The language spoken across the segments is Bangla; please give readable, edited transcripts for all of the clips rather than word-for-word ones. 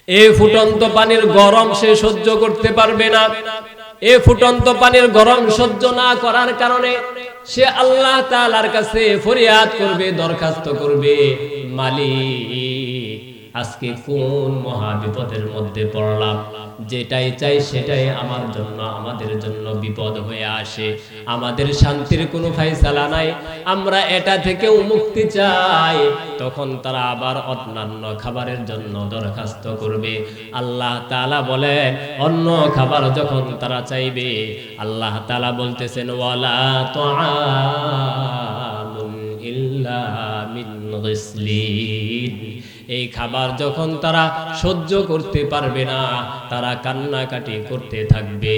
এই ফুটন্ত পানির গরম সে সহ্য করতে পারবে না। এই ফুটন্ত পানির গরম সহ্য না করার কারণে সে আল্লাহ তাআলার কাছে ফরিয়াদ করবে, দরখাস্ত করবে, মালিক আজকে কোন মহা বিপদের মধ্যে পড়লাম, যেটাই চাই সেটাই আমার জন্য, আমাদের জন্য বিপদ হয়ে আসে, আমাদের শান্তির কোনো ফায়সালা নাই, আমরা এটা থেকেও মুক্তি চাই। তখন তারা আবার অন্যান্য খাবারের জন্য দরখাস্ত করবে। আল্লাহ তাআলা বলেন, অন্য খাবার যখন তারা চাইবে, আল্লাহ তাআলা বলতেছেন, ওয়ালা তুআমুন ইল্লা মিন গিসলিন। এই খাবার যখন তারা সহ্য করতে পারবে না, তারা কান্নাকাটি করতে থাকবে,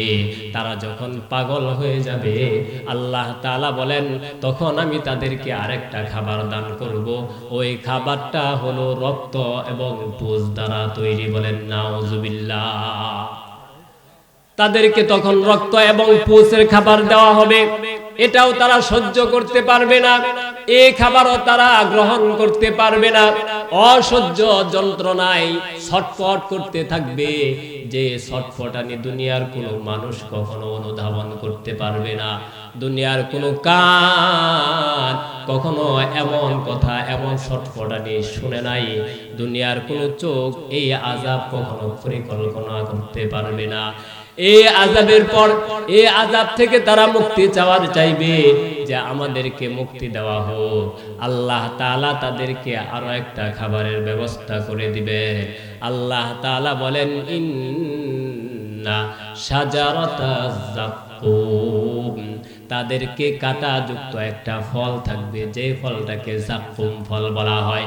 তারা যখন পাগল হয়ে যাবে, আল্লাহ তাআলা বলেন, তখন আমি তাদেরকে আরেকটা খাবার দান করব। ওই খাবারটা হলো রক্ত এবং পুজ দ্বারা তৈরি। বলেন নাউজুবিল্লাহ। তাদেরকে তখন রক্ত এবং পুজের খাবার দেওয়া হবে। এটাও তারা সহ্য করতে পারবে না, এই খাবারও তারা গ্রহণ করতে পারবে না। অসহ্য যন্ত্রণায় ছটফট করতে থাকবে, যে ছটফটানি দুনিয়ার কোনো মানুষ কখনো অনুধাবন করতে পারবে না। দুনিয়ার কোনো কান কখনো এমন কথা, এমন ছটফটানি শুনে নাই। দুনিয়ার কোনো চোখ এই আযাব কখনো পরিকল্পনা করতে পারবে না। এই আযাবের পর, এই আযাব থেকে তারা মুক্তি চাওয়ার চাইবে, যে আমাদেরকে মুক্তি দেওয়া হোক। আল্লাহ তাআলা তাদেরকে আরো একটা খাবারের ব্যবস্থা করে দিবে। আল্লাহ তাআলা বলেন, ইন্না শাজারাতাজ যাক্কুম, তাদেরকে কাঁটাযুক্ত একটা ফল থাকবে, যে ফলটাকে যাক্কুম ফল বলা হয়।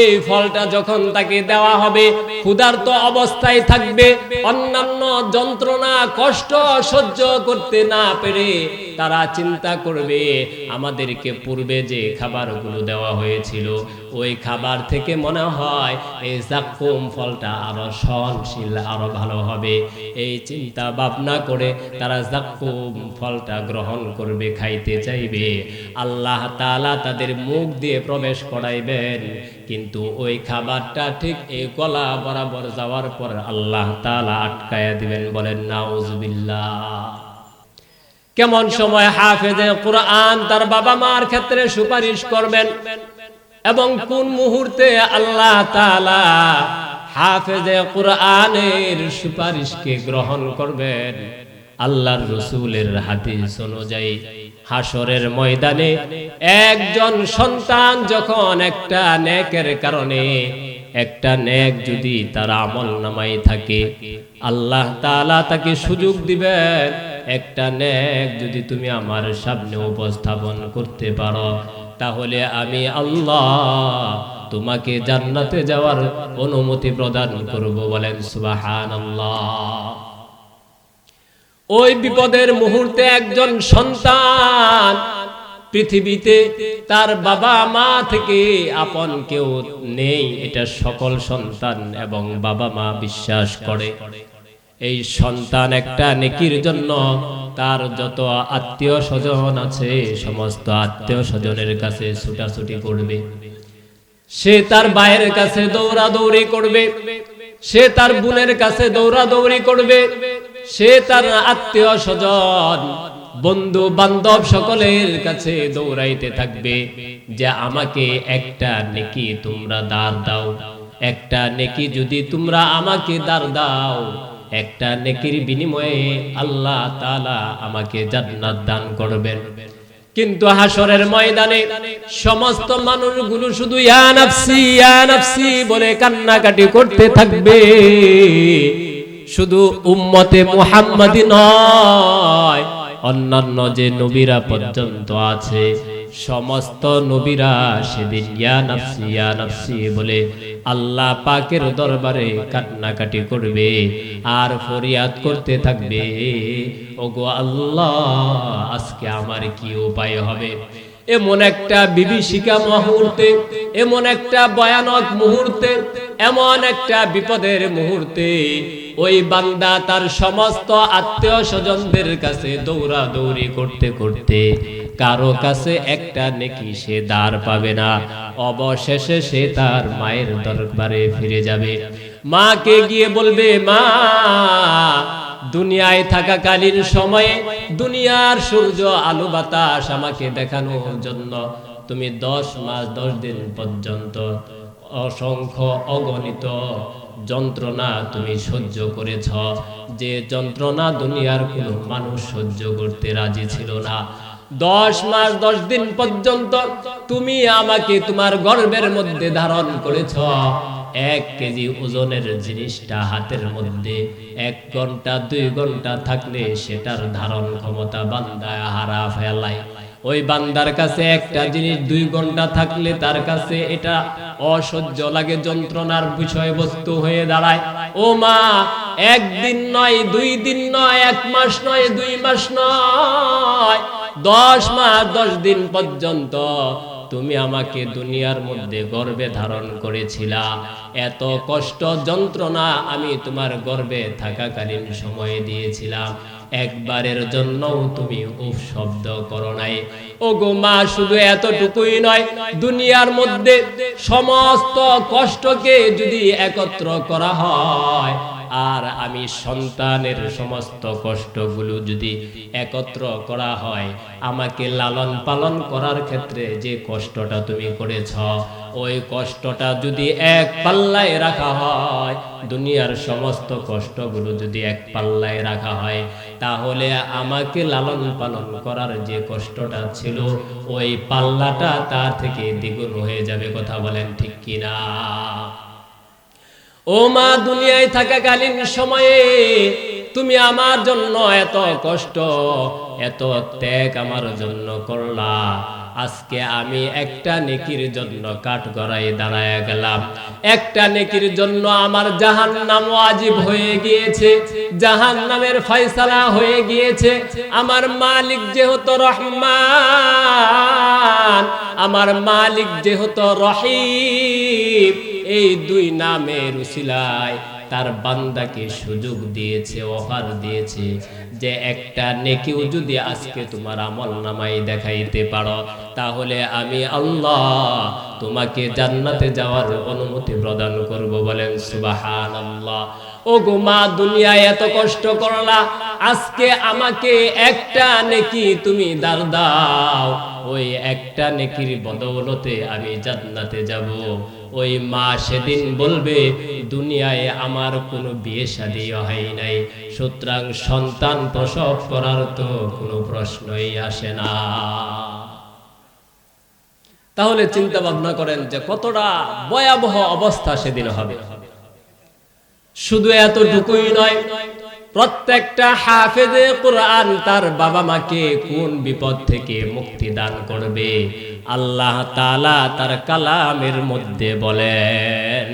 এই ফলটা যখন তাকে দেওয়া হবে, ক্ষুধার্ত অবস্থায় থাকবে, অন্যান্য যন্ত্রণা কষ্ট সহ্য করতে না পেরে তারা চিন্তা করবে, আমাদেরকে পূর্বে যে খাবারগুলো দেওয়া হয়েছিল, ওই খাবার থেকে মনে হয় এই যাক্কুম ফলটা আরো সহনশীল, আরো ভালো হবে। এই চিন্তা ভাবনা করে তারা যাক্কুম ফলটা গ্রহণ করবে, খাইতে চাইবে। আল্লাহ তাআলা তাদের মুখ দিয়ে প্রবেশ করাইবেন, কিন্তু ওই খাবারটা ঠিক এই গলা বরাবর যাওয়ার পর আল্লাহ তাআলা আটকায়া দিবেন। বলেন নাউজুবিল্লাহ। কেমন সময় হাফেজে কুরআন তার বাবা মার ক্ষেত্রে সুপারিশ করবেন, এবং কোন মুহূর্তে আল্লাহ তাআলা হাফেজে কুরআনের সুপারিশকে গ্রহণ করবেন। আল্লাহর রাসূলের হাদিস অনুযায়ী হাসরের ময়দানে একজন সন্তান যখন একটা নেকের কারণে, একটা নেক যদি তার আমলনামায় থাকে, আল্লাহ তাআলা তাকে সুযোগ দিবেন, একটা নেক যদি তুমি আমার সামনে উপস্থাপন করতে পারো, তাহলে আমি আল্লাহ তোমাকে জান্নাতে যাওয়ার অনুমতি প্রদান করব। বলেন সুবহানাল্লাহ। ওই বিপদের মুহূর্তে একজন সন্তান, পৃথিবীতে তার বাবা মা থেকে আপন কেউ নেই, এটা সকল সন্তান এবং বাবা মা বিশ্বাস করে। এই সন্তান একটা নেকির জন্য তার যত আত্মীয় স্বজন আছে, সমস্ত আত্মীয় স্বজনের কাছে ছুটাছুটি করবে, সে তার ভাইয়ের কাছে দৌড়াদৌড়ি করবে, সে তার বোনের কাছে দৌড়াদৌড়ি করবে, সে তার আত্মীয় স্বজন বন্ধু বান্ধব সকলের কাছে দৌড়াইতে থাকবে, যে আমাকে একটা নেকি তোমরা দান দাও, একটা নেকি যদি তোমরা আমাকে দান দাও, একটা নেকির বিনিময়ে আল্লাহ তাআলা আমাকে জান্নাত দান করবেন। কিন্তু হাসরের ময়দানে সমস্ত মানুষগুলো শুধু ইয়া নাফসি ইয়া নাফসি বলে কান্নাকাটি করতে থাকবে। শুধু উম্মতে মুহাম্মাদি নয়, অন্যান্য যে নবীরা পর্যন্ত আছে, সমস্ত নবীরা সেদিন ইয়া নাফসি বলে আল্লাহ পাকের দরবারে কান্নাকাটি করবে আর ফরিয়াদ করতে থাকবে, ওগো আল্লাহ আজকে আমার কি উপায় হবে। এমন একটা বিভীষিকা মুহূর্তে, এমন একটা ভয়ানক মুহূর্তে, এমন একটা বিপদের মুহূর্তে ওই বান্দা তার সমস্ত আত্মীয় স্বজনদের কাছে দৌড়াদৌড়ি করতে করতে কারো কাছে একটা নেকি সে দাঁড় পাবে না। অবশেষে সে তার মায়ের দরবারে ফিরে যাবে। মাকে গিয়ে বলবে, মা, দুনিয়ায় থাকাকালীন সময়ে দুনিয়ার সূর্য আলো বাতাস আমাকে দেখানোর জন্য তুমি 10 মাস 10 দিন পর্যন্ত অসংখ্য অগণিত যন্ত্রণা তুমি সহ্য করেছ, যে যন্ত্রণা দুনিয়ার কোনো মানুষ সহ্য করতে রাজি ছিল না। 10 মাস 10 দিন পর্যন্ত তুমি আমাকে তোমার গর্ভের মধ্যে ধারণ করেছ। 1 কেজি ওজনের জিনিসটা হাতের মধ্যে 1 ঘন্টা 2 ঘন্টা থাকলে সেটার ধারণ ক্ষমতা বান্দা হারা ফেলায়। ওই বান্দার কাছে একটা জিনিস 2 ঘন্টা থাকলে তার কাছে এটা অসহ্য লাগে, যন্ত্রণার বিষয়বস্তু হয়ে দাঁড়ায়। ও মা, 1 দিন নয়, 2 দিন নয়, 1 মাস নয়, 2 মাস নয়, 10 মাস 10 দিন পর্যন্ত তুমি আমাকে দুনিয়ার মধ্যে গর্ভে ধারণ করেছিলা। এত কষ্ট যন্ত্রণা আমি তোমার গর্ভে থাকাকালীন সময়ে দিয়েছিলাম, একবারের জন্য তুমি উফ শব্দ করো নাই। ও গো মা, শুধু এতটুকুই নয়, দুনিয়ার মধ্যে সমস্ত কষ্টকে যদি একত্র করা হয় আর আমি সন্তানের সমস্ত কষ্টগুলো যদি একত্র করা হয়, আমাকে লালন পালন করার ক্ষেত্রে যে কষ্টটা তুমি করেছ, ওই কষ্টটা যদি এক পাল্লায় রাখা হয়, দুনিয়ার সমস্ত কষ্টগুলো যদি এক পাল্লায় রাখা হয়, তাহলে আমাকে লালন পালন করার যে কষ্টটা ছিল ওই পাল্লাটা তার থেকে দ্বিগুণ হয়ে যাবে। কথা বলেন ঠিক কিনা? ও মা, দুনিয়ায় থাকাকালীন সময়ে তুমি আমার জন্য এত কষ্ট, এত ত্যাগ আমার জন্য করলা। আজকে আমি একটা নেকির জন্য কাঠগড়ায় দাঁড়ায় গেলাম, একটা নেকির জন্য আমার জাহান্নাম ওয়াজিব হয়ে গিয়েছে, জাহান্নামের ফয়সালা হয়ে গিয়েছে। আমার মালিক যেহেতু রহমান, আমার মালিক যেহেতু রহিম, এই 2 নামের উসিলায় তার বান্দাকে সুযোগ দিয়েছে, অফার দিয়েছে যে একটা নেকিও যদি আজকে তোমার আমলনামায় দেখাইতে পারো, তাহলে আমি আল্লাহ তোমাকে জান্নাতে যাওয়ার অনুমতি প্রদান করব। বলেন সুবহানাল্লাহ। ও গো মা, দুনিয়ায় এত কষ্ট করলা, আজকে আমাকে একটা নেকি তুমি দাও, ওই একটা নেকির বদৌলতে আমি জান্নাতে যাব। ওই মা সেদিন বলবে, দুনিয়ায় আমার কোনো বিয়ে শাদী হয় নাই, সুতরাং সন্তান প্রসব করার তো কোনো প্রশ্নই আসে না। তাহলে চিন্তা ভাবনা করেন যে কতটা ভয়াবহ অবস্থা সেদিন হবে। শুধু এতটুকুই নয়, প্রত্যেকটা হাফেজে কুরআন তার বাবা মাকে কোন বিপদ থেকে মুক্তি দান করবে আল্লাহ তাআলা তার কালামের মধ্যে বলেন।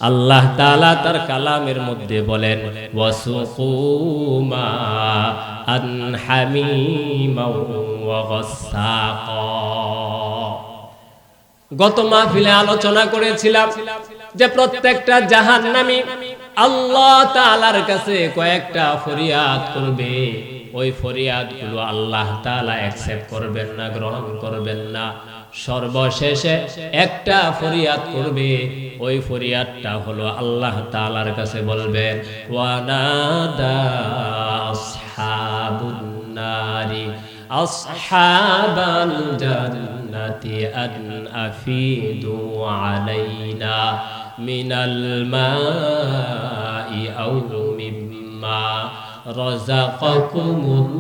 আল্লাহ তাআলা তার কালামের মধ্যে বলেন, ওয়াসুকুমা আন হামিমা ওয়া গাসসাকা। গত মাহফিলে আলোচনা করেছিলাম যে প্রত্যেকটা জাহান্নামী আল্লাহ তাআলার কাছে কয়েকটা ফরিয়াদ করবে, ওই ফরিয়াদগুলো আল্লাহ তাআলা অ্যাকসেপ্ট করবেন না, গ্রহণ করবেন না। সর্বশেষে একটা ফরিয়াদ করবে, ওই ফরিয়াদটা হলো আল্লাহ তাআলার কাছে বলবেন, ওয়ানাদা আসহাবুন নারি আসহাবাল জান্নাতি আন আফিদু আলাইনা মিনাল মাই আও মিম্মা রাযাকাকুমুল্লাহ।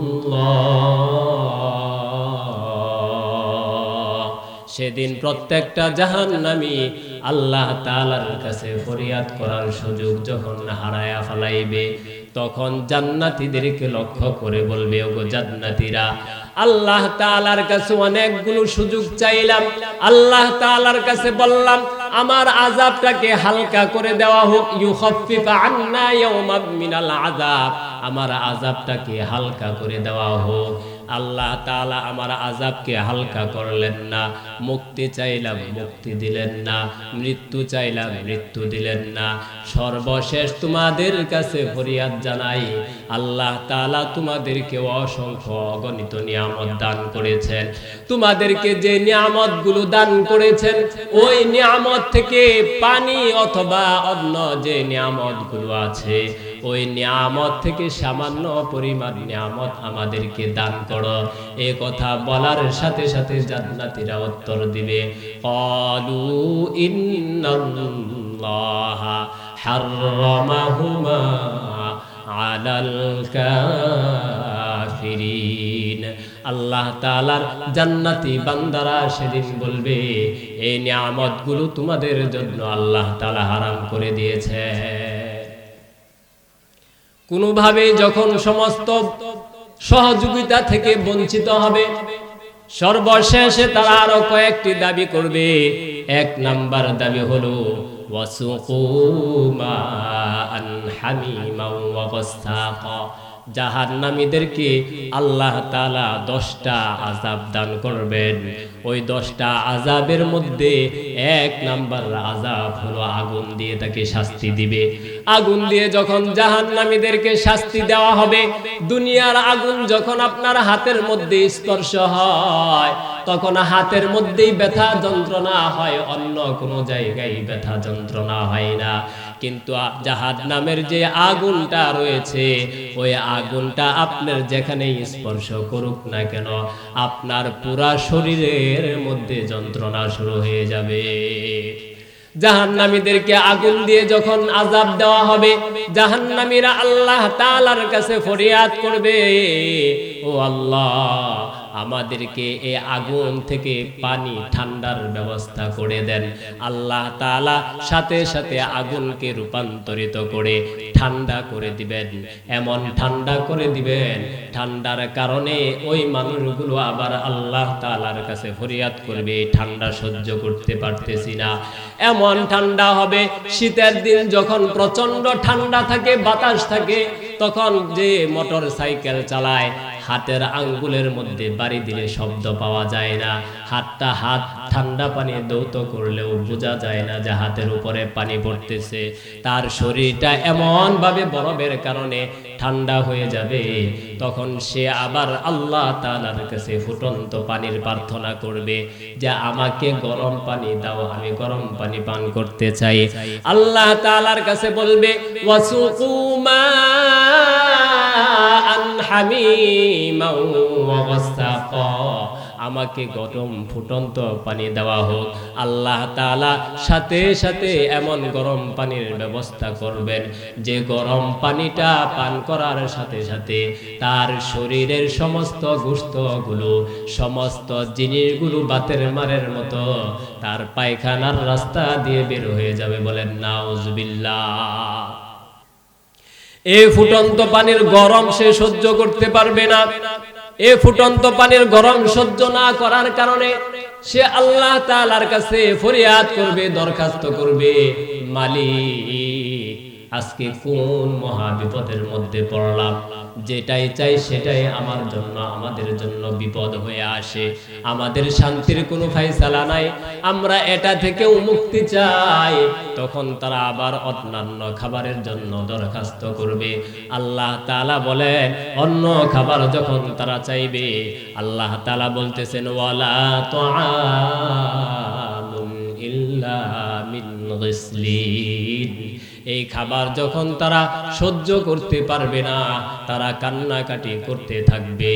সেদিন প্রত্যেকটা জাহান্নামী আল্লাহ তাআলার কাছে ফরিয়াদ করার সুযোগ যখন হারায়া ফেলাইবে, তখন জান্নাতীদেরকে লক্ষ্য করে বলবে, ওগো জান্নাতীরা, আল্লাহ তাআলার কাছে অনেকগুলো সুযোগ চাইলাম, আল্লাহ তাআলার কাছে বললাম আমার আযাবটাকে হালকা করে দেওয়া হোক, ইউখাফফিফ আন্না ইয়াওমান মিনাল আযাব, আমার আযাবটাকে হালকা করে দেওয়া হোক। আল্লাহ তাআলা আমার আযাবকে হালকা করলেন না, মুক্তি চাইলাম মুক্তি দিলেন না, মৃত্যু চাইলাম মৃত্যু দিলেন না। সর্বশেষ তোমাদের কাছে ফরিয়াদ জানাই, আল্লাহ তাআলা তোমাদেরকে অসংখ্য অগণিত নিয়ামত দান করেছেন। তোমাদেরকে যে নিয়ামতগুলো দান করেছেন, ওই নিয়ামত থেকে পানি অথবা অন্য যে নিয়ামতগুলো আছে, ওই নিয়ামত থেকে সামান্য পরিমাণ নিয়ামত আমাদেরকে দান করো। এই কথা বলার সাথে সাথে জান্নাতীরা উত্তর দিবে, ক্বালু ইন্নাল্লাহা হাররামাহুমা আলাল কাফিরিন। আল্লাহ তাআলার জান্নাতি বান্দারা সেদিন বলবে, এই নিয়ামতগুলো তোমাদের জন্য আল্লাহ তাআলা হারাম করে দিয়েছে। কোনোভাবে যখন সমস্ত সহযোগিতা থেকে বঞ্চিত হবে, সর্বশেষে তারা আরো কয়েকটি দাবি করবে। এক নাম্বার দাবি হলো ওয়াসুকু মাআন হামিমান ওয়া গাসসাকা। জাহান্নামীদেরকে আল্লাহ তাআলা 10টা আযাব দান করবেন। ওই 10টা আযাবের মধ্যে এক নাম্বার আযাব হলো আগুন দিয়ে তাকে শাস্তি দিবে। আগুন দিয়ে যখন জাহান্নামীদেরকে শাস্তি দেওয়া হবে, দুনিয়ার আগুন যখন আপনার হাতের মধ্যে স্পর্শ হয়, তখন হাতের মধ্যেই ব্যথা যন্ত্রণা হয়, অন্য কোনো জায়গায় ব্যথা যন্ত্রণা হয় না। কিন্তু জাহান্নামের যে আগুনটা রয়েছে, ওই আগুনটা আপনার যেখানেই স্পর্শ করুক না কেন, আপনার পুরা শরীরের মধ্যে যন্ত্রণা শুরু হয়ে যাবে। জাহান্নামীদেরকে আগুন দিয়ে যখন আযাব দেওয়া হবে, জাহান্নামীরা আল্লাহ তাআলার কাছে ফরিয়াদ করবে, ও আল্লাহ, আমাদেরকে এই আগুন থেকে পানি ঠান্ডার ব্যবস্থা করে দেন। আল্লাহ তাআলা সাথে সাথে আগুনকে রূপান্তরিত করে ঠান্ডা করে দিবেন। এমন ঠান্ডা করে দিবেন, ঠান্ডার কারণে ওই মানুষগুলো আবার আল্লাহ তাআলার কাছে ফরিয়াদ করবে, ঠান্ডা সহ্য করতে পারতেছি না। এমন ঠান্ডা হবে, শীতের দিন যখন প্রচন্ড ঠান্ডা থাকে, বাতাস থাকে, তখন যে মোটর সাইকেল চালায়, হাতের আঙ্গুলের মধ্যে বাড়ি দিলে শব্দ পাওয়া যায় না। হাত ঠান্ডা পানি দৌত করলেও বোঝা যায় না যে হাতের উপরে পানি পড়তেছে। তার শরীরটা এমন ভাবে বরফের কারণে ঠান্ডা হয়ে যাবে, তখন সে আবার আল্লাহ তাআলার কাছে ফুটন্ত পানির প্রার্থনা করবে যে আমাকে গরম পানি দাও, আমি গরম পানি পান করতে চাই। আল্লাহ তাআলার কাছে বলবে ওয়াসুকু মাআন হামিমান ওয়া গাসসাকা, আমাকে গরম ফুটন্ত পানি দেওয়া হোক। আল্লাহ তাআলা সাথে সাথে এমন গরম পানির ব্যবস্থা করবেন যে গরম পানিটা পান করার সাথে সাথে তার শরীরের সমস্ত গোশতগুলো, সমস্ত জিনিসগুলো বাতের মারের মতো তার পায়খানার রাস্তা দিয়ে বের হয়ে যাবে। বলেন নাউজুবিল্লাহ। এই ফুটন্ত পানির গরম সে সহ্য করতে পারবে না। এই ফুটন্ত পানির গরম সহ্য না করার কারণে সে আল্লাহ তাআলার কাছে ফরিয়াদ করবে, দরখাস্ত করবে, মালিক, আজকে কোন মহা বিপদের মধ্যে পড়লাম, যেটাই চাই সেটাই আমার জন্য, আমাদের জন্য বিপদ হয়ে আসে, আমাদের শান্তির কোনো ফায়সালা নাই, আমরা এটা থেকেও মুক্তি চাই। তখন তারা আবার অন্যান্য খাবারের জন্য দরখাস্ত করবে। আল্লাহ তাআলা বলেন, অন্য খাবার যখন তারা চাইবে, আল্লাহ তাআলা বলতেছেন ওয়ালা তুআমুন ইল্লা মিন গিসলিন। এই খাবার যখন তারা সহ্য করতে পারবে না, তারা কান্নাকাটি করতে থাকবে,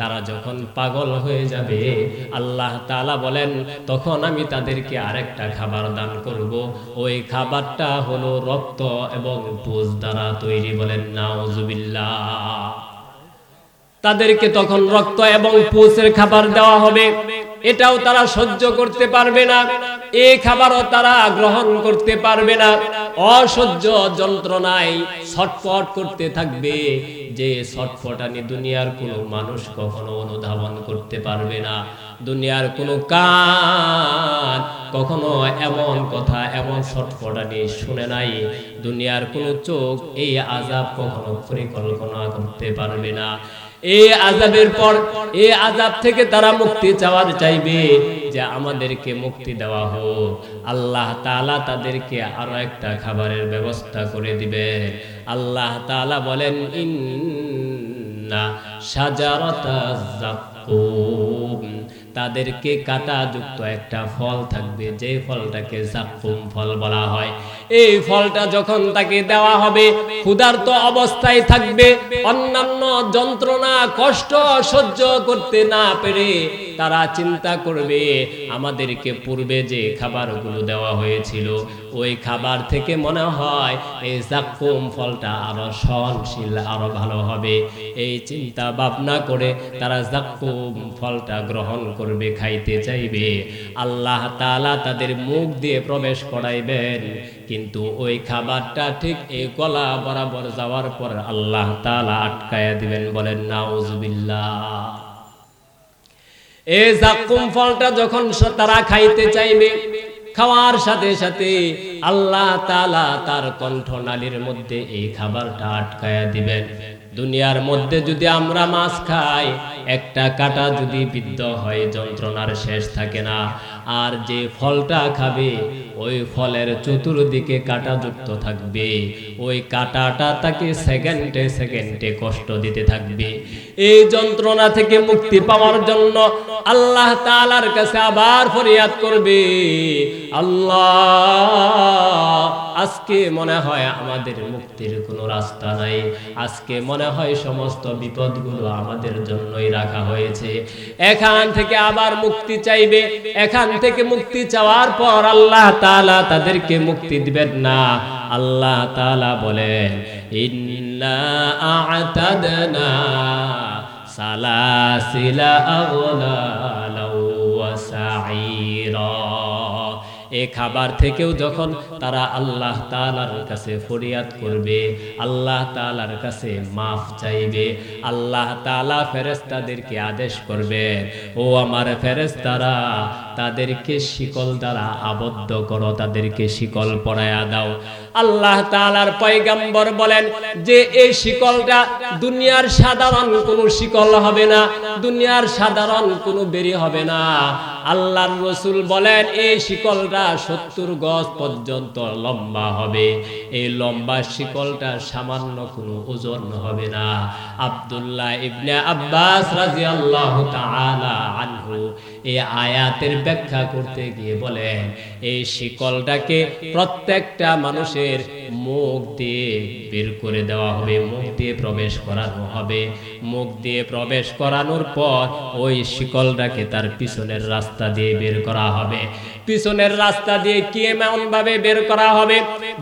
তারা যখন পাগল হয়ে যাবে, আল্লাহ তাআলা বলেন তখন আমি তাদেরকে আরেকটা খাবার দান করব। ওই খাবারটা হলো রক্ত এবং পুজ দ্বারা তৈরি। বলেন নাউজুবিল্লাহ। তাদেরকে তখন রক্ত এবং পুজের খাবার দেওয়া হবে। এটাও তারা সহ্য করতে পারবে না, এই খাবারও তারা গ্রহণ করতে পারবে না। অসহ্য যন্ত্রণায় ছটফট করতে থাকবে, যে ছটফটানি দুনিয়ার কোনো মানুষ কখনো অনুধাবন করতে পারবে না। দুনিয়ার কোনো কান কখনো এমন কথা, এমন ছটফটানি শুনে নাই। দুনিয়ার কোনো চোখ এই আযাব কখনো পরিকল্পনা করতে পারবে না। এই আযাবের পর এই আযাব থেকে তারা মুক্তি চাইবে যে আমাদেরকে মুক্তি দেওয়া হোক। আল্লাহ তাআলা তাদেরকে আরো একটা খাবারের ব্যবস্থা করে দিবেন। আল্লাহ তাআলা বলেন ইন্না শাজারাতাজ যাক্কুম, তাদেরকে কাঁটাযুক্ত একটা ফল থাকবে, যে ফলটাকে যাক্কুম ফল বলা হয়। এই ফলটা যখন তাকে দেওয়া হবে, ক্ষুধার্ত অবস্থায় থাকবে, অন্যান্য যন্ত্রণা কষ্ট সহ্য করতে না পেরে তারা চিন্তা করবে আমাদেরকে পূর্বে যে খাবারগুলো দেওয়া হয়েছিল ওই খাবার থেকে মনে হয় এই যাক্কুম ফলটা আরো সহনশীল, আরো ভালো হবে। এই চিন্তা ভাবনা করে তারা যাক্কুম ফলটা গ্রহণ করবে, খাইতে চাইবে। আল্লাহ তাআলা তাদের মুখ দিয়ে প্রবেশ করাইবেন, কিন্তু ওই খাবারটা ঠিক এই গলা বরাবর যাওয়ার পর আল্লাহ তাআলা আটকায়া দিবেন। বলেন নাউজুবিল্লাহ। এই যাক্কুম ফলটা যখন তারা খাইতে চাইবে, খাওয়ার সাথে সাথে আল্লাহ তাআলা তার কণ্ঠনালীর মধ্যে এই খাবারটা আটকায়া দিবেন। দুনিয়ার মধ্যে যদি আমরা মাছ খাই, একটা কাঁটা যদি বিদ্ধ হয় যন্ত্রণার শেষ থাকে না। আর যে ফলটা খাবে ওই ফলের চতুর্দিকে কাঁটাযুক্ত থাকবে, ওই কাঁটাটা তাকে সেকেন্ডে সেকেন্ডে কষ্ট দিতে থাকবে। এই যন্ত্রণা থেকে মুক্তি পাওয়ার জন্য আল্লাহ তাআলার কাছে আবার ফরিয়াদ করবে, আল্লাহ আজকে মনে হয় আমাদের মুক্তির কোনো রাস্তা নাই, আজকে মনে হয় সমস্ত বিপদগুলো আমাদের জন্যই রাখা হয়েছে। এখান থেকে আবার মুক্তি চাইবে। এখান থেকে মুক্তি চাওয়ার পর আল্লাহ তাআলা তাদেরকে মুক্তি দিবেন না। আল্লাহ তাআলা বলেন ইন্না আ'তাদনা সালাসিলা আগলালাও ওয়া সাঈরা। এই খাবার থেকেও যখন তারা আল্লাহ তাআলার কাছে ফরিয়াদ করবে, আল্লাহ তাআলার কাছে মাফ চাইবে, আল্লাহ তাআলা ফেরেশতাদেরকে আদেশ করবেন, ও আমার ফেরেশতারা তাদেরকে শিকল দ্বারা আবদ্ধ করো, তাদেরকে শিকল পরায়া দাও। আল্লাহ তাআলার পয়গম্বর বলেন যে এই শিকলটা দুনিয়ার সাধারণ কোনো শিকল হবে না, দুনিয়ার সাধারণ কোনো বেরি হবে না। আল্লাহর রাসূল বলেন এই শিকলটা 70 গজ পর্যন্ত লম্বা হবে। এই লম্বা শিকলটা সামান্য কোনো ওজন হবে না। আব্দুল্লাহ ইবনে আব্বাস রাদিয়াল্লাহু তাআলা আনহু এই আয়াতের ব্যাখ্যা করতে গিয়ে বলেন এই শিকলটাকে প্রত্যেকটা মানুষের মুখ দিয়ে বের করে দেওয়া হবে, মুখ দিয়ে প্রবেশ করানো হবে। মুখ দিয়ে প্রবেশ করানোর পর ওই শিকলটাকে তার পিছনের রাস্তা দিয়ে বের করা হবে। পিছনের রাস্তা দিয়ে কি এমন ভাবে বের করা হবে,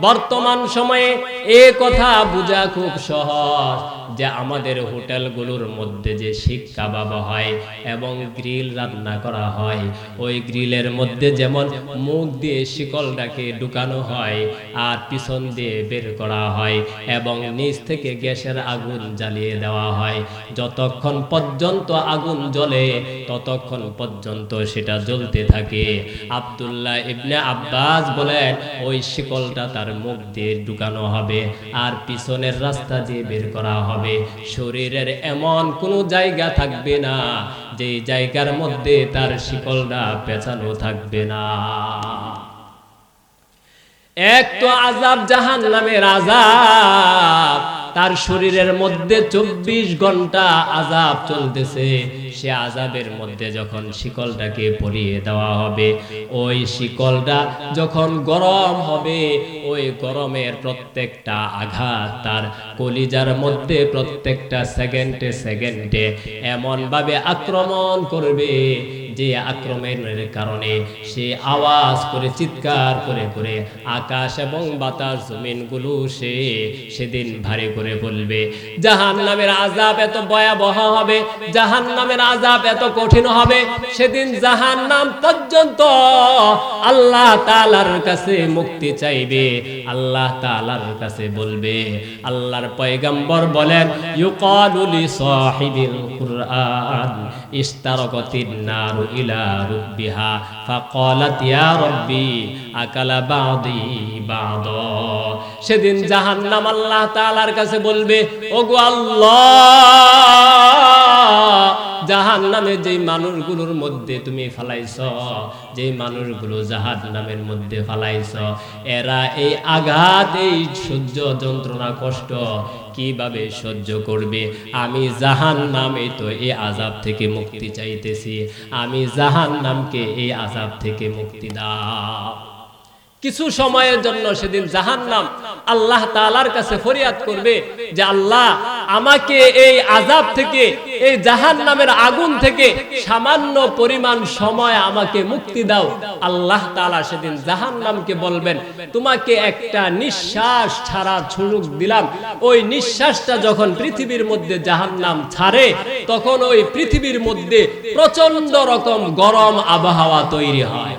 বর্তমান সময়ে এই কথা বোঝা খুব সহজ যে আমাদের হোটেলগুলোর মধ্যে যে শিক কাবাব হয় এবং গ্রিল রান্না করা হয়, ওই গ্রিলের মধ্যে যেমন মুখ দিয়ে শিকলটাকে ঢুকানো হয় আর পিছন দিয়ে বের করা হয় এবং নিচ থেকে গ্যাসের আগুন জ্বালিয়ে দেওয়া হয়। যতক্ষণ পর্যন্ত আগুন জ্বলে ততক্ষণ পর্যন্ত সেটা জ্বলতে থাকে। আব্দুল্লাহ ইবনে আব্বাস বলেন ওই শিকলটা তার মুখ দিয়ে ঢুকানো হবে আর পিছনের রাস্তা দিয়ে বের করা হবে। শরীরের এমন কোনো জায়গা থাকবে না যে জায়গার মধ্যে তার শিকলটা পেঁচানো থাকবে না। এক তো আযাব, জাহান্নামের আযাব, তার শরীরের মধ্যে 24 ঘন্টা আযাব চলতেছে। সে আযাবের মধ্যে যখন শিকলটাকে পরিয়ে দেওয়া হবে, ওই শিকলটা যখন গরম হবে, ওই গরমের প্রত্যেকটা আঘাত তার কলিজার মধ্যে প্রত্যেকটা সেকেন্ডে সেকেন্ডে এমন ভাবে আক্রমণ করবে যে আক্রমণের কারণে সে আওয়াজ করে চিৎকার করে করে আকাশ এবং বাতাস জমিনগুলো সে সেদিন ভারী করে বলবে। জাহান্নামের আযাব এত ভয়াবহ হবে, জাহান্নামের আযাব এত কঠিন হবে, সেদিন জাহান্নাম পর্যন্ত আল্লাহ তাআলার কাছে মুক্তি চাইবে, আল্লাহ তাআলার কাছে বলবে। আল্লাহর পয়গম্বর বলেন ইউকালু লি সাহিবিল কুরআন ইস্তারাকাতিন নারু ইলা রুব্বিহা ফাকালাত ইয়া রাব্বি আকালা বাদি বাদা। সেদিন জাহান্নাম আল্লাহ তাআলার কাছে বলবে, ওগো আল্লাহ জাহান্নামে যেই মানুষগুলোর মধ্যে তুমি ফালাইছ, যেই মানুষগুলো জাহান্নামের মধ্যে ফালাইছ, এরা এই আঘাত, এই সহ্য যন্ত্রণা কষ্ট কিভাবে সহ্য করবে? আমি জাহান্নামে তো এই আযাব থেকে মুক্তি চাইতেছি, আমি জাহান্নামকে এই আযাব থেকে মুক্তি দাও। কিছু সময়ের জন্য সেদিন জাহান্নাম আল্লাহ তাআলার কাছে ফরিয়াদ করবে যে আল্লাহ, আমাকে এই আযাব থেকে, এই জাহান্নামের আগুন থেকে সামান্য পরিমাণ সময় আমাকে মুক্তি দাও। আল্লাহ তাআলা সেদিন জাহান্নামকে বলবেন, তোমাকে একটা নিঃশ্বাস ছাড়ার সুযোগ দিলাম। ওই নিঃশ্বাসটা যখন পৃথিবীর মধ্যে জাহান্নাম ছাড়ে, তখন ওই পৃথিবীর মধ্যে প্রচন্ড রকম গরম আবহাওয়া তৈরি হয়।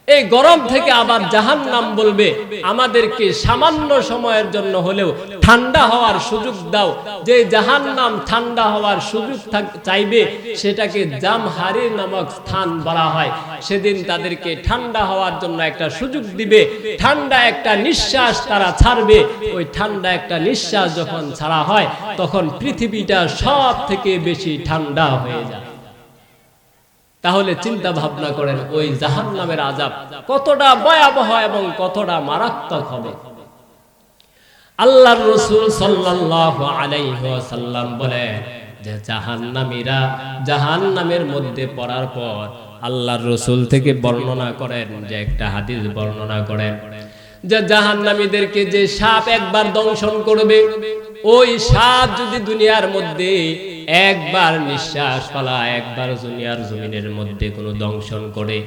এই গরম থেকে আবার জাহান্নাম বলবে, আমাদেরকে সামান্য সময়ের জন্য হলেও ঠান্ডা হওয়ার সুযোগ দাও। যে জাহান্নাম ঠান্ডা হওয়ার সুযোগ চাইবে, সেটাকে জামহারির নামক স্থান বলা হয়। সেদিন তাদেরকে ঠান্ডা হওয়ার জন্য একটা সুযোগ দিবে, ঠান্ডা একটা নিঃশ্বাস তারা ছাড়বে। ওই ঠান্ডা একটা নিঃশ্বাস যখন ছাড়া হয়, তখন পৃথিবীটা সব থেকে বেশি ঠান্ডা হয়ে যায়। তাহলে চিন্তা ভাবনা করেন ওই জাহান্নামের আযাব কতটা ভয়াবহ এবং কতটা মারাত্মক হবে। আল্লাহর রাসূল সাল্লাল্লাহু আলাইহি ওয়াসাল্লাম বলে যে জাহান্নামীরা জাহান্নামের মধ্যে পড়ার পর আল্লাহর রাসূল থেকে বর্ণনা করেন, যে একটা হাদিস বর্ণনা করেন যে জাহান্নামীদেরকে যে সাপ একবার দংশন করবে, ওই সাপ যদি দুনিয়ার মধ্যে একবার নিঃশ্বাস ফেলা, একবার দুনিয়ার জমিনের মধ্যে কোনো দংশন করে,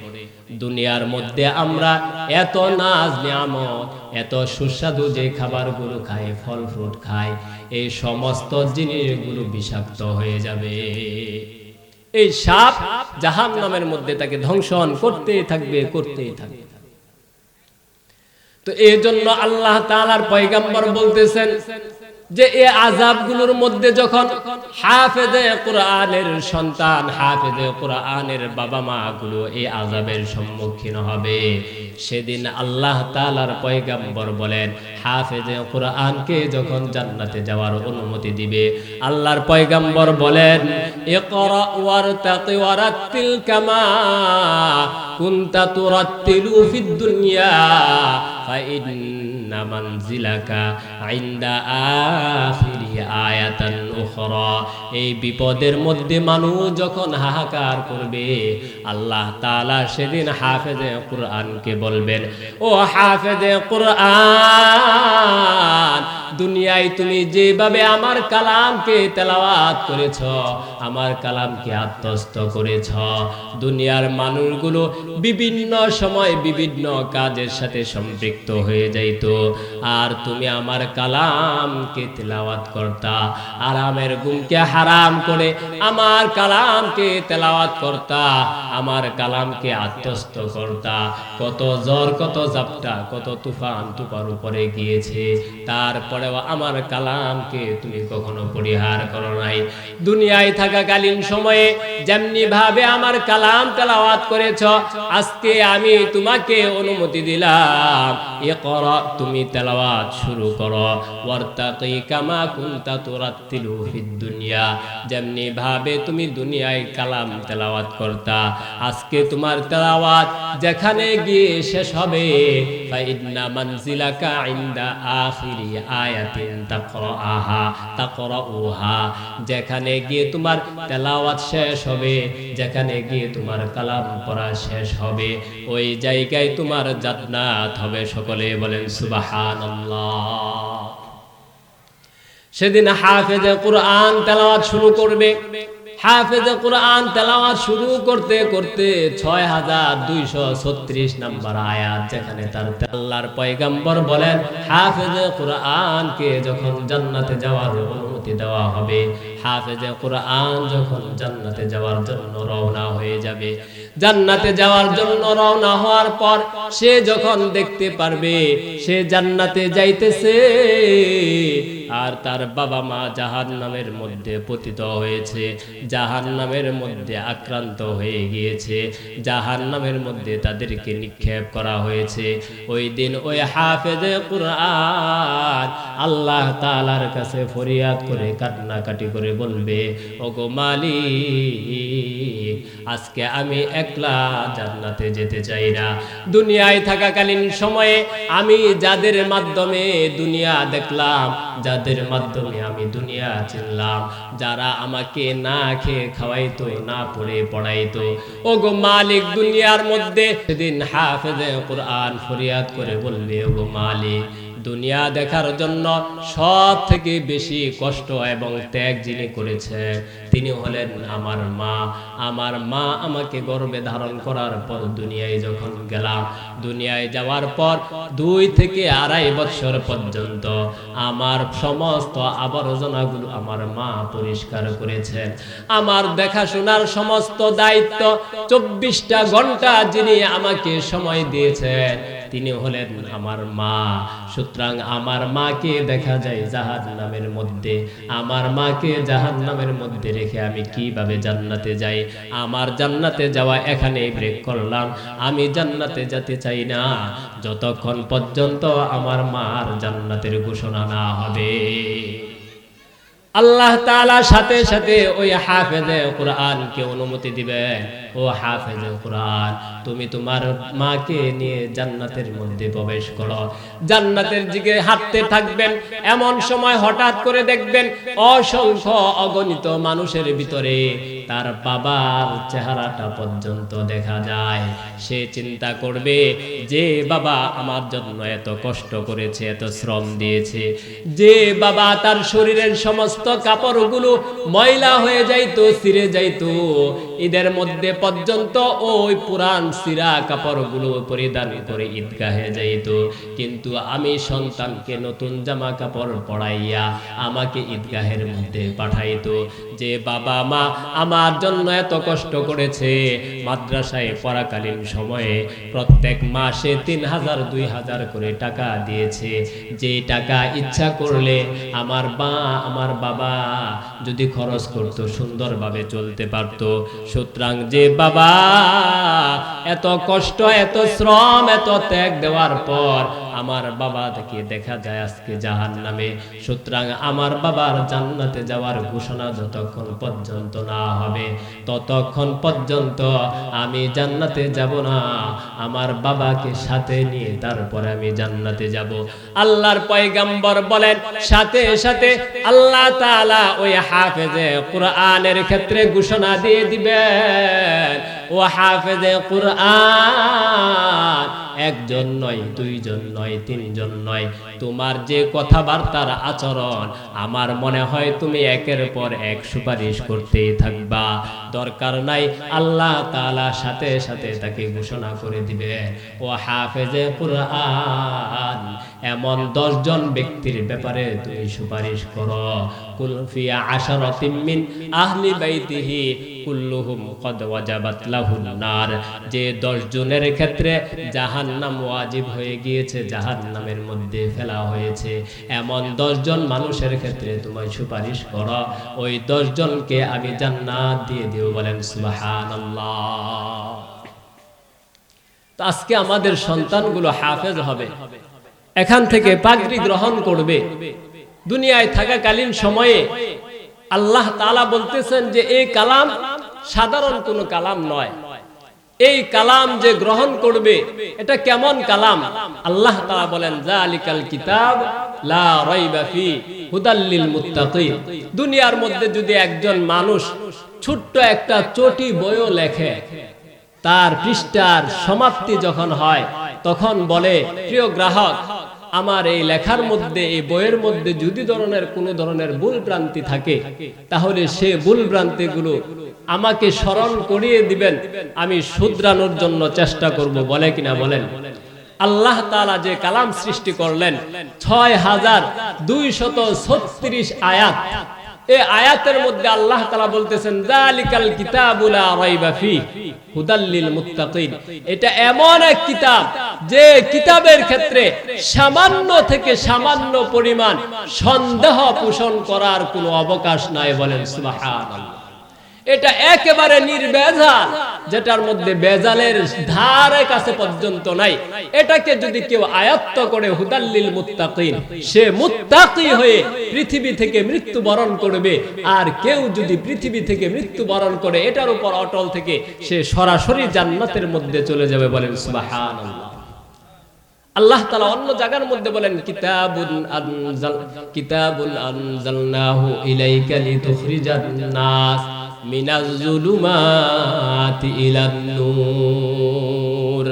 দুনিয়ার মধ্যে আমরা এত নাজ নিয়ামত, এত সুস্বাদু যে খাবারগুলো খাই, ফল ফ্রুট খাই, এই সমস্ত জিনিসগুলো বিষাক্ত হয়ে যাবে। এই সাপ জাহান্নামের মধ্যে তাকে ধ্বংসন করতেই থাকবে, করতেই থাকবে। তো এই জন্য আল্লাহ তাআলার পয়গম্বর বলতেছেন যে এই আযাবগুলোর মধ্যে যখন হাফেজে কোরআনের সন্তান, হাফেজে কোরআনের বাবা মা গুলো এই আযাবের সম্মুখীন হবে, সেদিন আল্লাহ তাআলার পয়গম্বর বলেন, হাফেজে কোরআনকে যখন জান্নাতে যাওয়ার অনুমতি দিবে, আল্লাহর পয়গম্বর বলেন, ইকরা ওয়ারতাকি ওয়ারাত্তিল কামা কুনতা তুরাত্তিলু ফিদ দুনিয়া ফাইন্না মানজিলাকা ইনদা আখিরি আয়াতান উখরা। এই বিপদের মধ্যে মানুষ যখন হাহাকার করবে, আল্লাহ তাআলা সেদিন হাফেজে কোরআনকে বলবেন, ও হাফেজে কোরআন, দুনিয়ায় তুমি যেভাবে আমার কালামকে তেলাওয়াত করেছ, আমার কালামকে আত্মস্থ করেছ, দুনিয়ার মানুষগুলো বিভিন্ন সময় বিভিন্ন কাজের সাথে সম্পৃক্ত হয়ে যাইত, আর তুমি আমার কালামকে তেলাওয়াত করতা, আরামের ঘুমকে হারাম করে আমার কালামকে তেলাওয়াত করতা, আমার কালামকে আত্মস্থ করতা। কত জ্বর, কত ঝাপটা, কত তুফান তুফার উপরে গিয়েছে, তারপরেও আমার কালামকে তুমি কখনো পরিহার করো নাই। দুনিয়ায় থাকাকালীন সময়ে যেমনি ভাবে আমার কালাম তেলাওয়াত করেছ, আজকে আমি তোমাকে অনুমতি দিলাম, ইকরা, তুমি তেলাওয়াত শুরু করো, ওয়ারতাকি কামা কুনতা তুরাত্তিলু ফিদ দুনিয়া, যেমনি ভাবে তুমি দুনিয়ায় কালাম তেলাওয়াত করতা, আজকে তোমার তেলাওয়াত যেখানে গিয়ে শেষ হবে, ফাইন্না মানজিলাকা ইনদা আখিরি আয়াতিন তাকরাউহা, যেখানে গিয়ে তোমার তেলাওয়াত শেষ হবে, যেখানে গিয়ে তোমার কালাম পড়া শেষ হবে, ওই জায়গায় তোমার জান্নাত হবে। সকলে বলেন সুবহানাল্লাহ। সেদিন হাফেজে কোরআন তেলাওয়াত শুরু করবে। হাফেজে কোরআন তেলাওয়াত শুরু করতে করতে 6236 নম্বর আয়াত, যেখানে তার আল্লাহর পয়গম্বর বলেন, হাফেজে কোরআনকে যখন জান্নাতে যাওয়ার অনুমতি দেওয়া হবে, হাফেজে কোরআন যখন জান্নাতে যাওয়ার জন্য রওনা হয়ে যাবে, জান্নাতে যাওয়ার জন্য রওনা হওয়ার পর সে যখন দেখতে পারবে সে জান্নাতে যাইতেছে, আর তার বাবা মা জাহান্নামের মধ্যে পতিত হয়েছে, জাহান্নামের মধ্যে আক্রান্ত হয়ে গিয়েছে, জাহান্নামের মধ্যে তাদেরকে নিক্ষেপ করা হয়েছে। ওই দিন ওই হাফেজে কুরআন আল্লাহ তাআলার কাছে ফরিয়াদ করে কান্নাকাটি করে বলবে, ওগো মালিক, আজকে আমি একলা জান্নাতে যেতে চাই না। দুনিয়ায় থাকাকালীন সময়ে আমি যাদের মাধ্যমে দুনিয়া দেখলাম, যাদের মাধ্যমে আমি দুনিয়া চিনলাম, যারা আমাকে না খেয়ে খাওয়াইতো, না পড়ে পড়াইতো, ওগো মালিক, দুনিয়ার মধ্যে সেদিন হাফেজে কুরআন ফরিয়াদ করে বলবে, ওগো মালিক, দুনিয়া দেখার জন্য সব থেকে বেশি কষ্ট এবং ত্যাগ যিনি করেছে তিনি হলেন আমার মা। আমার মা আমাকে গর্ভে ধারণ করার পর দুনিয়ায় যখন গেলাম, দুনিয়ায় যাওয়ার পর 2 থেকে 2.5 বছর পর্যন্ত আমার সমস্ত আবর্জনাগুলো আমার মা পরিষ্কার করেছেন। আমার দেখাশোনার সমস্ত দায়িত্ব 24টা ঘন্টা যিনি আমাকে সময় দিয়েছেন তিনি হলেন আমার মা। সুতরাং আমার মাকে দেখা যায় জাহান্নামের মধ্যে, আমার মাকে জাহান্নামের মধ্যে রেখে আমি কিভাবে জান্নাতে যাই? আমার জান্নাতে যাওয়া এখানেই ব্রেক করলাম। আমি জান্নাতে যেতে চাই না যতক্ষণ পর্যন্ত আমার মার জান্নাতের ঘোষণা না হবে। আল্লাহ তাআলা সাথে সাথে ওই হাফেজে কুরআনকে অনুমতি দিবেন, ও হাফেজে কুরআন, তুমি তোমার মাকে নিয়ে জান্নাতের মধ্যে প্রবেশ করো। জান্নাতের দিকে হাঁটতে থাকবেন, এমন সময় হঠাৎ করে দেখবেন অসংখ্য অগণিত মানুষের ভিতরে তার বাবার চেহারাটা পর্যন্ত দেখা যায়। সে চিন্তা করবে যে বাবা আমার জন্য এত কষ্ট করেছে, এত শ্রম দিয়েছে, যে বাবা তার শরীরের সমস্ত কাপড়গুলো ময়লা হয়ে যাইতো, ছিঁড়ে যাইতো, ঈদের মধ্যে পর্যন্ত ওই পুরান ছিঁড়া কাপড়গুলো পরিধান করে ঈদগাহে যাইতো, কিন্তু আমি সন্তানকে নতুন জামা কাপড় পরাইয়া আমাকে ঈদগাহের মধ্যে পাঠাইতো। যে বাবা মা আমার জন্য এত কষ্ট করেছে, মাদ্রাসায় পড়াকালীন সময়ে প্রত্যেক মাসে 3000 2000 করে টাকা দিয়েছে, যে টাকা ইচ্ছা করলে আমার মা আমার বাবা যদি খরচ করতো সুন্দরভাবে চলতে পারতো। সুতরাং যে বাবা এত কষ্ট, এত শ্রম, এত ত্যাগ দেওয়ার পর আমার বাবা থেকে দেখা যায় আজকে জাহান্নামে। সুতরাং আমার বাবার জান্নাতে যাওয়ার ঘোষণা যতক্ষণ পর্যন্ত না হবে ততক্ষণ পর্যন্ত আমি জান্নাতে যাব না। আমার বাবাকে সাথে নিয়ে তারপরে আমি জান্নাতে যাব। আল্লাহর পয়গম্বর বলেন, সাথে সাথে আল্লাহ তাআলা ওই হাফেজে কুরআনের ক্ষেত্রে ঘোষণা দিয়ে দিবেন, ও হাফেজে কুরআন, একজন নয়, দুইজন নয়, তিনজন নয়, তোমার যে কথাবার্তার আচরণ আমার মনে হয় তুমি একের পর এক সুপারিশ করতেই থাকবা। দরকার নাই, আল্লাহ তাআলা সাথে সাথে তাকে ঘোষণা করে দিবে, ও হাফেজে কুরআন, এমন 10 জন ব্যক্তির ব্যাপারে তুমি সুপারিশ করো। কুল ফি আশরাতিম মিন আহলি বাইতিহি কুল্লুহুম কদ ওয়াজাবাত লাহুন নার, যে 10 জনের ক্ষেত্রে জাহান্নাম ওয়াজিব হয়ে গিয়েছে, জাহান্নামের মধ্যে ফেলা হয়েছে, এমন 10 জন মানুষের ক্ষেত্রে তুমি সুপারিশ করো, ওই 10 জনকে আমি জান্নাত দিয়ে দেব। বলেন সুবহানাল্লাহ। তো আজকে আমাদের সন্তানগুলো হাফেজ হবে, এখান থেকে পাগড়ি গ্রহণ করবে। দুনিয়ায় থাকাকালীন সময়ে আল্লাহ তাআলা বলতেছেন যে এই কালাম সাধারণ কোনো কালাম নয়, এই কালাম যে গ্রহণ করবে এটা কেমন কালাম? আল্লাহ তাআলা বলেন, যালিকাল কিতাব লা রাইবা ফি হুদাল লিল মুত্তাকিন। দুনিয়ার মধ্যে যদি একজন মানুষ ছোট্ট একটা চটি বইও লেখে, তার পৃষ্ঠার সমাপ্তি যখন হয় তখন বলে, প্রিয় গ্রাহক, আমার এই লেখার মধ্যে, এই বইয়ের মধ্যে যদি কোনো ধরনের ভুল ভ্রান্তি থাকে তাহলে সে ভুল ভ্রান্তিগুলো আমাকে স্মরণ করিয়ে দিবেন, আমি শুধরানোর জন্য চেষ্টা করব। বলে কিনা বলেন? আল্লাহ তাআলা যে কালাম সৃষ্টি করলেন 6236 আয়াত, এই আয়াতের মধ্যে আল্লাহ তাআলা বলতেছেন, যালিকাল কিতাবু লা রাইবা ফিহি হুদাল লিল মুত্তাকিন। এটা এমন এক কিতাব যে কিতাবের ক্ষেত্রে সামান্য থেকে সামান্য পরিমাণ সন্দেহ পোষণ করার কোনো অবকাশ নাই। বলেন সুবহানাল্লাহ। এটা একেবারে নির্ভেজাল, যেটার মধ্যে বেজালের ধারে কাছে পর্যন্ত নাই। এটাকে যদি কেউ আয়ত্ত করে হুদাল্লিল মুত্তাকিন, সে মুত্তাকি হয়ে পৃথিবী থেকে মৃত্যুবরণ করবে। আর কেউ যদি পৃথিবী থেকে মৃত্যুবরণ করে এটার উপর অটল থেকে, সে সরাসরি জান্নাতের মধ্যে চলে যাবে। বলেন সুবহানাল্লাহ। আল্লাহ তাআলা অন্য জায়গার মধ্যে বলেন কিতাবুন আনজালনাহু ইলাইকা লিতুখরিজান নাস মিনাজ যুলুমাতি ইলান নূর।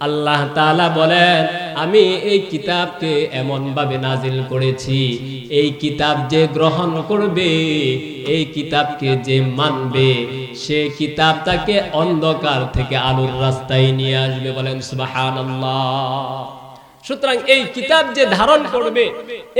আল্লাহ তাআলা বলেন, আমি এই কিতাবকে এমন ভাবে নাজিল করেছি, এই কিতাব যে গ্রহণ করবে, এই কিতাবকে যে মানবে, সে কিতাব তাকে অন্ধকার থেকে আলোর রাস্তায় নিয়ে আসবে। বলেন সুবহানাল্লাহ। সুতরাং এই কিতাব যে ধারণ করবে,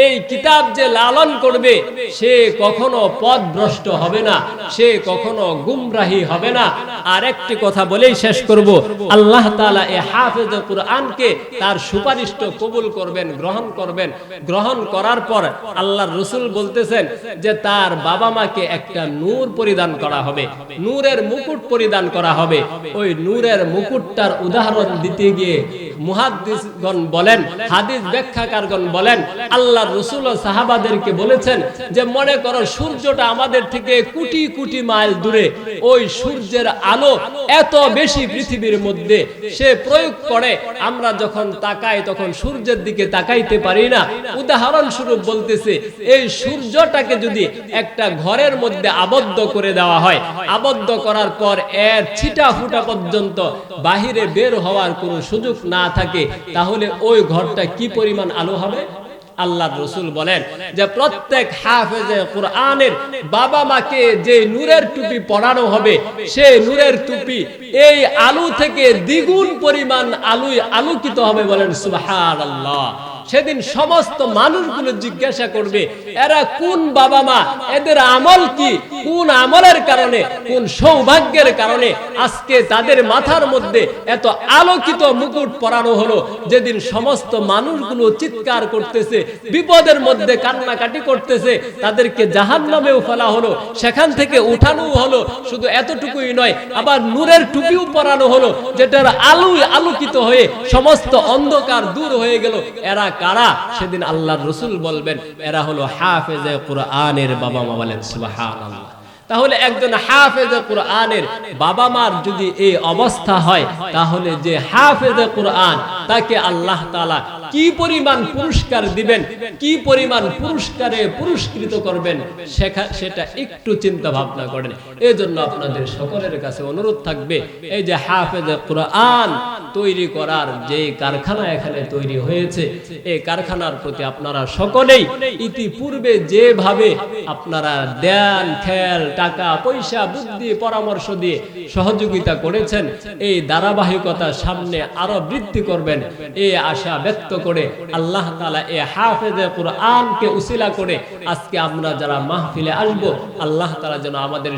এই কিতাব যে লালন করবে, সে কখনো পথভ্রষ্ট হবে না, সে কখনো গুমরাহী হবে না। আর একটি কথা বলেই শেষ করব, আল্লাহ তাআলা এই হাফেজে কুরআনকে তার সুপারিশ কবুল করবেন, গ্রহণ করবেন। গ্রহণ করার পর আল্লাহর রাসূল বলতেছেন যে তার বাবা মাকে একটা নূর পরিধান করা হবে, নূরের মুকুট পরিধান করা হবে। ওই নূরের মুকুটটার উদাহরণ দিতে গিয়ে মুহাদ্দিসগণ বলেন, হাদিস ব্যাখ্যাকারগণ বলেন, আল্লাহর রাসূল ও সাহাবাদেরকে বলেছেন যে মনে করো সূর্যটা আমাদের থেকে কোটি কোটি মাইল দূরে, ওই সূর্যের আলো এত বেশি পৃথিবীর মধ্যে সে প্রয়োগ করে, আমরা যখন তাকাই তখন সূর্যের দিকে তাকাইতে পারি না। উদাহরণ স্বরূপ বলতেছে, এই সূর্যটাকে যদি একটা ঘরের মধ্যে আবদ্ধ করে দেওয়া হয়, আবদ্ধ করার পর এর ছিটা ফুটা পর্যন্ত বাহিরে বের হওয়ার কোনো সুযোগ না থাকে, তাহলে ওই ঘরটা কি পরিমাণ আলো হবে? আল্লাহর রাসূল বলেন যে প্রত্যেক হাফেজে কুরআনের বাবা মাকে যে নূরের টুপি পরানো হবে, সেই নূরের টুপি এই আলো থেকে দ্বিগুণ পরিমাণ আলোকিত হবে। বলেন সুবহানাল্লাহ। সেদিন সমস্ত মানুষগুলো জিজ্ঞাসা করবে, এরা কোন বাবা মা, এদের আমল কি, কোন আমলের কারণে, কোন সৌভাগ্যের কারণে আজকে তাদের মাথার মধ্যে এত আলোকিত মুকুট পরানো হলো। যেদিন সমস্ত মানুষগুলো চিৎকার করতেছে, বিপদের মধ্যে কান্নাকাটি করতেছে, তাদেরকে জাহান্নামেও ফেলা হলো, সেখান থেকে উঠানো হলো। শুধু এতটুকুই নয়, আবার নূরের টুপিও পরানো হলো, যেটার আলোয় আলোকিত হয়ে সমস্ত অন্ধকার দূর হয়ে গেল। এরা কারা? সেদিন আল্লাহর রাসূল বলবেন, এরা হলো হাফেজে কুরআনের বাবা মা। বলেন সুবহানাল্লাহ। তাহলে একজন হাফেজে কুরআনের বাবা মার যদি এই অবস্থা হয়, তাহলে যে হাফেজে কুরআন তাকে আল্লাহ তাআলা কি পরিমাণ পুরস্কার দিবেন, কি পরিমাণ পুরস্কারে পুরস্কৃত করবেন, সেটা একটু চিন্তা ভাবনা করেন। এই জন্য আপনাদের সকলের কাছে অনুরোধ থাকবে, এই যে হাফেজে কুরআন তৈরি করার যে কারখানা এখানে তৈরি হয়েছে, এই কারখানার প্রতি আপনারা সকলেই ইতিপূর্বে যেভাবে আপনারা দেন, খেল, টাকা পয়সা, বুদ্ধি, পরামর্শ দিয়ে সহযোগিতা করেছেন, এই ধারাবাহিকতা সামনে আরো বৃদ্ধি করবেন, এই আশা ব্যক্ত করে আল্লাহ তাআলা এই হাফেজে কুরআনকে উসিলা করে আজকে আমরা যারা মাহফিলে আসবো, আল্লাহ তাআলা যেন আমাদের